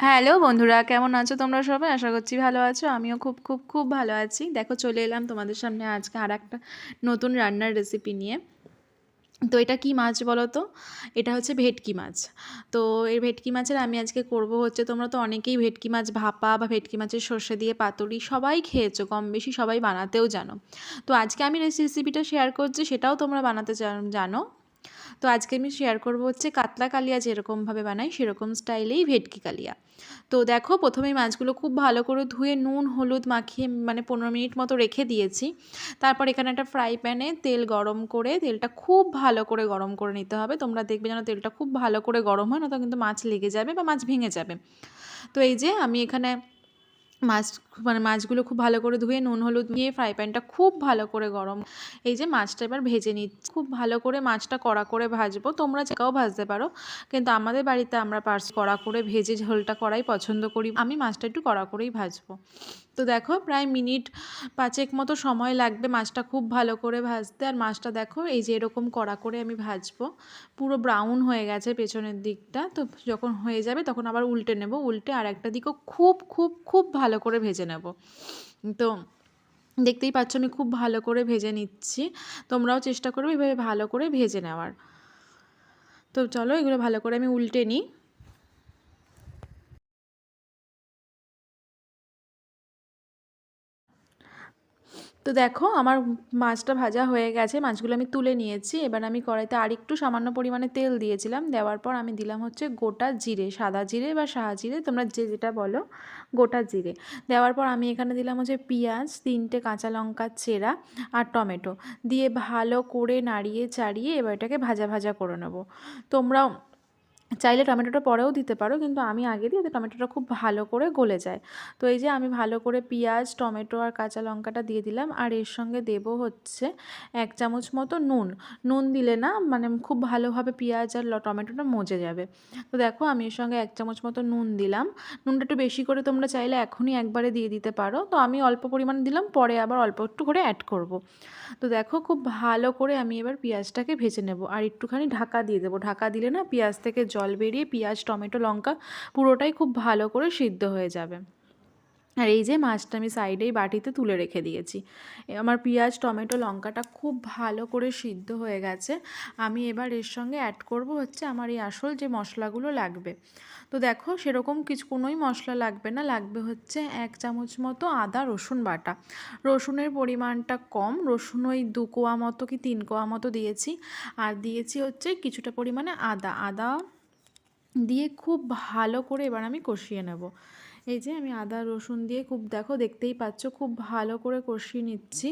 Hello বন্ধুরা, কেমন আছো তোমরা সবাই? আশা করছি ভালো আছো। আমিও খুব খুব খুব ভালো আছি। দেখো চলে এলাম তোমাদের সামনে আজকে আরেকটা নতুন রান্নার রেসিপি নিয়ে। তো এটা কি মাছ বলো তো? এটা হচ্ছে ভেটকি মাছ। তো এই ভেটকি মাছের আমি আজকে করব হচ্ছে, তোমরা তো অনেকেই ভেটকি মাছ ভাপা বা ভেটকি মাছের সর্ষে দিয়ে পাতুরি সবাই খেয়েছো, কম বেশি সবাই বানাতেও জানো। তো আজকে আমি রেসিপিটা শেয়ার করছি, সেটাও তোমরা বানাতে জানো। তো আজকে আমি শেয়ার করব হচ্ছে কাতলা কালিয়া যেরকমভাবে বানাই সেরকম স্টাইলেই ভেটকি কালিয়া। তো দেখো প্রথমেই মাছগুলো খুব ভালো করে ধুয়ে নুন হলুদ মাখিয়ে মানে 15 মিনিট মতো রেখে দিয়েছি। তারপর এখানে একটা ফ্রাই প্যানে তেল গরম করে, তেলটা খুব ভালো করে গরম করে নিতে হবে। তোমরা দেখবে যেন তেলটা খুব ভালো করে গরম হয়, না তো কিন্তু মাছ লেগে যাবে বা মাছ ভেঙে যাবে। তো এই যে আমি এখানে মাছ মাছগুলো খুব ভালো করে ধুয়ে নুন হলুদ দিয়ে ফ্রাই প্যানটা খুব ভালো করে গরম, এই যে মাছটা এবার ভেজে নিচ্ছি। খুব ভালো করে মাছটা কড়া করে ভাজবো, তোমরা চেকাও ভাজতে পারো, কিন্তু আমাদের বাড়িতে আমরা কড়া করে ভেজে ঝোলটা করাই পছন্দ করি। আমি মাছটা একটু কড়া করেই ভাজবো। তো দেখো প্রায় মিনিট 5 মতো সময় লাগবে মাছটা খুব ভালো করে ভাজতে। আর মাছটা দেখো এই যে এরকম কড়া করে আমি ভাজবো, পুরো ব্রাউন হয়ে গেছে পেছনের দিকটা। তো যখন হয়ে যাবে তখন আবার উল্টে নেব, উল্টে আর একটা দিকও খুব খুব খুব ভালো করে ভেজে নেব। তো দেখতেই পাচ্ছ আমি খুব ভালো করে ভেজে নিচ্ছি, তোমরাও চেষ্টা করবে এভাবে ভালো করে ভেজে নেওয়ার। তো চলো এগুলো ভালো করে আমি উল্টে নিই। তো দেখো আমার মাছটা ভাজা হয়ে গেছে, মাছগুলো আমি তুলে নিয়েছি। এবার আমি কড়াইতে আরেকটু সামান্য পরিমাণে তেল দিয়েছিলাম, দেওয়ার পর আমি দিলাম হচ্ছে গোটা জিরে, সাদা জিরে বা শাহ জিরে তোমরা যে যেটা বলো, গোটা জিরে। দেওয়ার পর আমি এখানে দিলাম হচ্ছে পেঁয়াজ, 3টে কাঁচা লঙ্কা চেরা আর টমেটো দিয়ে ভালো করে নাড়িয়ে চাড়িয়ে এবার এটাকে ভাজা ভাজা করে নেব। তোমরাও চাইলে টমেটোটা পরেও দিতে পারো, কিন্তু আমি আগে দিই, এতে টমেটোটা খুব ভালো করে গলে যায়। তো এই যে আমি ভালো করে পেঁয়াজ টমেটো আর কাঁচা লঙ্কাটা দিয়ে দিলাম, আর এর সঙ্গে দেব হচ্ছে 1 চামচ মতো নুন। নুন দিলে না মানে খুব ভালোভাবে পেঁয়াজ আর টমেটোটা মজে যাবে। তো দেখো আমি এর সঙ্গে 1 চামচ মতো নুন দিলাম। নুনটা একটু বেশি করে তোমরা চাইলে এখনই একবারে দিয়ে দিতে পারো, তো আমি অল্প পরিমাণে দিলাম, পরে আবার অল্প একটু করে অ্যাড করব। তো দেখো খুব ভালো করে আমি এবার পেঁয়াজটাকে ভেজে নেব, আর একটুখানি ঢাকা দিয়ে দেবো। ঢাকা দিলে না পেঁয়াজ থেকে জল বেরিয়ে পেঁয়াজ টমেটো লঙ্কা পুরোটাই খুব ভালো করে সিদ্ধ হয়ে যাবে। আর এই যে মাছটা আমি সাইডেই বাটিতে তুলে রেখে দিয়েছি। আমার পেঁয়াজ টমেটো লঙ্কাটা খুব ভালো করে সিদ্ধ হয়ে গেছে। আমি এবার এর সঙ্গে অ্যাড করব হচ্ছে আমার এই আসল যে মশলাগুলো লাগবে। তো দেখো সেরকম কোনোই মশলা লাগবে না, লাগবে হচ্ছে 1 চামচ মতো আদা রসুন বাটা। রসুনের পরিমাণটা কম, রসুন ওই 2 কোয়া মতো কি 3 কোয়া মতো দিয়েছি। আর দিয়েছি হচ্ছে কিছুটা পরিমাণে আদা। আদা দিয়ে খুব ভালো করে এবার আমি কষিয়ে নেব। এই যে আমি আদা রসুন দিয়ে খুব দেখো দেখতেই পাচ্ছ খুব ভালো করে কষিয়ে নিচ্ছি।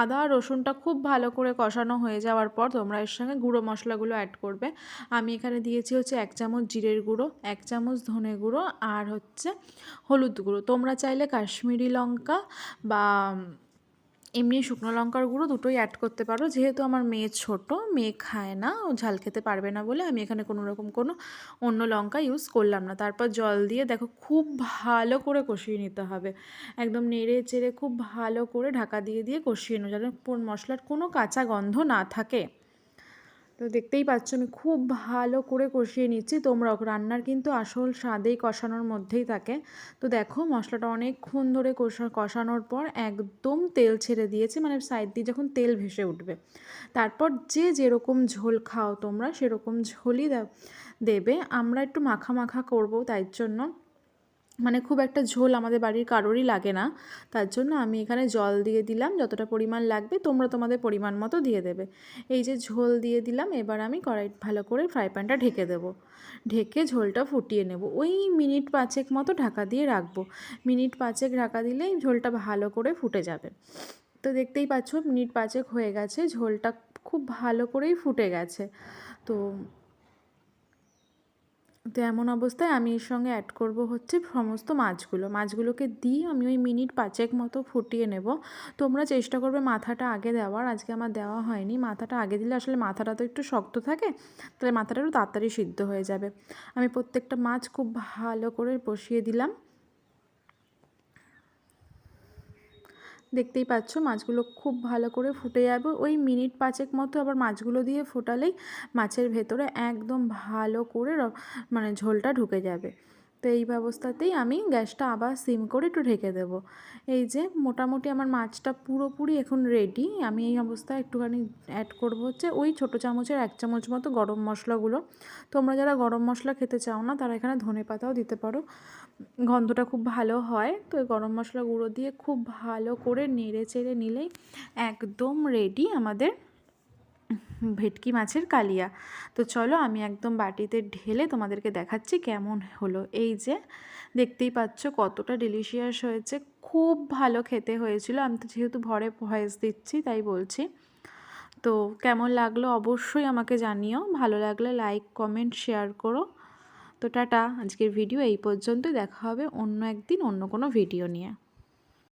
আদা আর রসুনটা খুব ভালো করে কষানো হয়ে যাওয়ার পর তোমরা এর সঙ্গে গুঁড়ো মশলাগুলো অ্যাড করবে। আমি এখানে দিয়েছি হচ্ছে 1 চামচ জিরের গুঁড়ো, 1 চামচ ধনে গুঁড়ো আর হচ্ছে হলুদ গুঁড়ো। তোমরা চাইলে কাশ্মীরি লঙ্কা বা এমনি শুকনো লঙ্কার গুঁড়ো দুটোই অ্যাড করতে পারো। যেহেতু আমার মেয়ে ছোট, মেয়ে খায় না, ও ঝাল খেতে পারবে না বলে আমি এখানে কোনো অন্য লঙ্কা ইউজ করলাম না। তারপর জল দিয়ে দেখো খুব ভালো করে কষিয়ে নিতে হবে, একদম নেড়ে চেড়ে খুব ভালো করে ঢাকা দিয়ে দিয়ে কষিয়ে নেবো, যেন মশলার কোনো কাঁচা গন্ধ না থাকে। তো দেখতেই পাচ্ছ আমি খুব ভালো করে কষিয়ে নিচ্ছি। তোমরাও রান্নার কিন্তু আসল স্বাদেই কষানোর মধ্যেই থাকে। তো দেখো মশলাটা অনেকক্ষণ ধরে কষানোর পর একদম তেল ছেড়ে দিয়েছে, মানে সাইড দিয়ে যখন তেল ভেসে উঠবে, তারপর যে যেরকম ঝোল খাও তোমরা সেরকম ঝোলই দেবে। আমরা একটু মাখা মাখা করবো, তাই জন্য মানে খুব একটা ঝোল আমাদের বাড়ির কারোরই লাগে না, তার জন্য আমি এখানে জল দিয়ে দিলাম, যতটা পরিমাণ লাগবে তোমরা তোমাদের পরিমাণ মতো দিয়ে দেবে। এই যে ঝোল দিয়ে দিলাম, এবার আমি কড়াই ভালো করে ফ্রাই প্যানটা ঢেকে দেবো, ঢেকে ঝোলটা ফুটিয়ে নেব। ওই মিনিট 5 মতো ঢাকা দিয়ে রাখবো। মিনিট 5 ঢাকা দিলেই ঝোলটা ভালো করে ফুটে যাবে। তো দেখতেই পাচ্ছ মিনিট 5 হয়ে গেছে, ঝোলটা খুব ভালো করেই ফুটে গেছে। তো তো এমন অবস্থায় আমি এর সঙ্গে অ্যাড করব হচ্ছে সমস্ত মাছগুলোকে দিয়ে আমি ওই মিনিট 5 মতো ফুটিয়ে নেব। তোমরা চেষ্টা করবে মাথাটা আগে দেওয়ার, আজকে আমার দেওয়া হয়নি। মাথাটা আগে দিলে আসলে মাথাটা তো একটু শক্ত থাকে, তাহলে মাথাটা একটু তাড়াতাড়ি সিদ্ধ হয়ে যাবে। আমি প্রত্যেকটা মাছ খুব ভালো করে বসিয়ে দিলাম। দেখতেই পাচ্ছ মাছগুলো খুব ভালো করে ফুটে যাবে, ওই মিনিট 5 মতো আবার মাছগুলো দিয়ে ফোটালেই মাছের ভেতরে একদম ভালো করে মানে ঝোলটা ঢুকে যাবে। তো এই ব্যবস্থাতেই আমি গ্যাসটা আবার সিম করে একটু ঢেকে দেবো। এই যে মোটামুটি আমার মাছটা পুরোপুরি এখন রেডি। আমি এই অবস্থায় একটুখানি অ্যাড করবো হচ্ছে ওই ছোটো চামচের 1 চামচ মতো গরম মশলাগুলো। তোমরা যারা গরম মশলা খেতে চাও না তারা এখানে ধনেপাতাও দিতে পারো, গন্ধটা খুব ভালো হয়। তো এই গরম মশলা গুঁড়ো দিয়ে খুব ভালো করে নেড়ে চেড়ে নিলেই একদম রেডি আমাদের ভেটকি মাছের কালিয়া। তো চলো আমি একদম বাটিতে ঢেলে তোমাদেরকে দেখাচ্ছি কেমন হলো। এই যে দেখতেই পাচ্ছ কতটা ডিলিশিয়াস হয়েছে, খুব ভালো খেতে হয়েছিল। আমি তো যেহেতু ভরে ভয়েস দিচ্ছি তাই বলছি। তো কেমন লাগলো অবশ্যই আমাকে জানিও, ভালো লাগলে লাইক কমেন্ট শেয়ার করো। তো টাটা, আজকের ভিডিও এই পর্যন্তই, দেখা হবে অন্য একদিন অন্য কোনো ভিডিও নিয়ে।